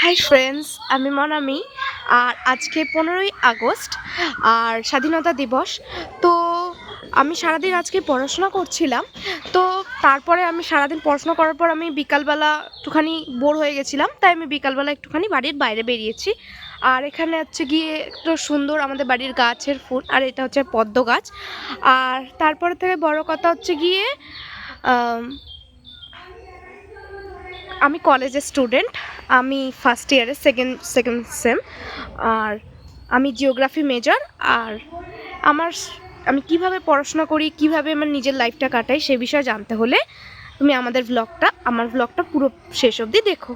Hi friends, আমি মনামি। আর আজকে 15ই August আর স্বাধীনতা দিবস। তো আমি সারাদিন আজকে পড়াশোনা করছিলাম। তো তারপরে আমি সারাদিন পড়াশোনা করার পর আমি বিকালবেলা একটুখানি বোর হয়ে গেছিলাম, তাই আমি বিকালবেলা একটুখানি বাড়ির বাইরে বেরিয়েছি। আর এখানে হচ্ছে গিয়ে একটু সুন্দর আমাদের বাড়ির গাছের ফুল, আর এটা হচ্ছে পদ্ম গাছ। আর তারপরে থেকে বড় কথা হচ্ছে গিয়ে আমি কলেজের স্টুডেন্ট। আমি ফার্স্ট ইয়ারে সেকেন্ড সেম। আর আমি জিওগ্রাফি মেজর। আর আমার আমি কিভাবে পড়াশোনা করি, কিভাবে আমার নিজের লাইফটা কাটাই, সে বিষয়ে জানতে হলে তুমি আমার ভ্লগটা পুরো শেষ অবধি দেখো।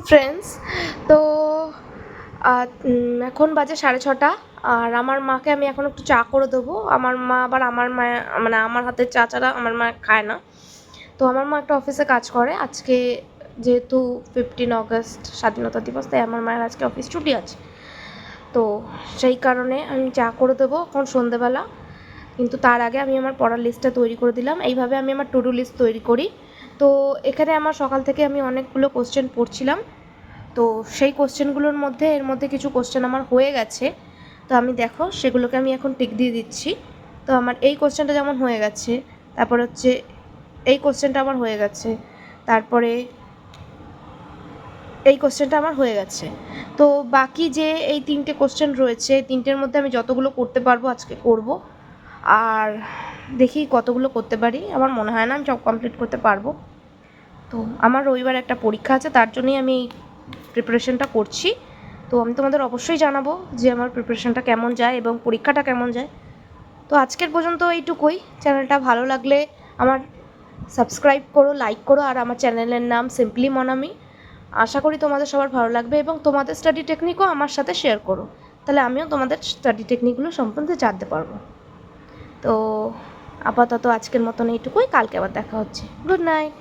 ফ্রেন্ডস, তো এখন বাজে 6:30। আর আমার মাকে আমি এখন একটু চা করে দেবো। আমার মা আবার আমার মায়ের মানে আমার হাতের চা ছাড়া আমার মা খায় না। তো আমার মা একটা অফিসে কাজ করে। আজকে যেহেতু 15 আগস্ট স্বাধীনতা দিবস, তাই আমার মায়ের আজকে অফিস ছুটি আছে। তো সেই কারণে আমি চা করে দেবো এখন সন্ধেবেলা। কিন্তু তার আগে আমি আমার পড়ার লিস্টটা তৈরি করে দিলাম। এইভাবে আমি আমার টু ডু লিস্ট তৈরি করি। তো এখানে আমার সকাল থেকে আমি অনেকগুলো কোশ্চেন পড়ছিলাম। তো সেই কোশ্চেনগুলোর মধ্যে এর মধ্যে কিছু কোশ্চেন আমার হয়ে গেছে। তো আমি দেখো সেগুলোকে আমি এখন টিক দিয়ে দিচ্ছি। তো আমার এই কোশ্চেনটা যেমন হয়ে গেছে, তারপর হচ্ছে এই কোশ্চেনটা আমার হয়ে গেছে, তারপরে এই কোশ্চেনটা আমার হয়ে গেছে। তো বাকি যে এই 3টে কোশ্চেন রয়েছে, এই 3টের মধ্যে আমি যতগুলো করতে পারবো আজকে করব। আর দেখি কতগুলো করতে পারি। আমার মনে হয় না আমি সব কমপ্লিট করতে পারবো। তো আমার রবিবার একটা পরীক্ষা আছে, তার জন্যই আমি এই প্রিপারেশনটা করছি। তো আমি তোমাদের অবশ্যই জানাবো যে আমার প্রিপারেশনটা কেমন যায় এবং পরীক্ষাটা কেমন যায়। তো আজকের পর্যন্ত এইটুকুই। চ্যানেলটা ভালো লাগলে আমার সাবস্ক্রাইব করো, লাইক করো। আর আমার চ্যানেলের নাম সিম্পলি মনামি। আশা করি তোমাদের সবার ভালো লাগবে এবং তোমাদের স্টাডি টেকনিকও আমার সাথে শেয়ার করো, তাহলে আমিও তোমাদের স্টাডি টেকনিকগুলো সম্বন্ধে জানতে পারবো। তো আপাতত আজকের মতন এইটুকুই। কালকে আবার দেখা হচ্ছে। Good night.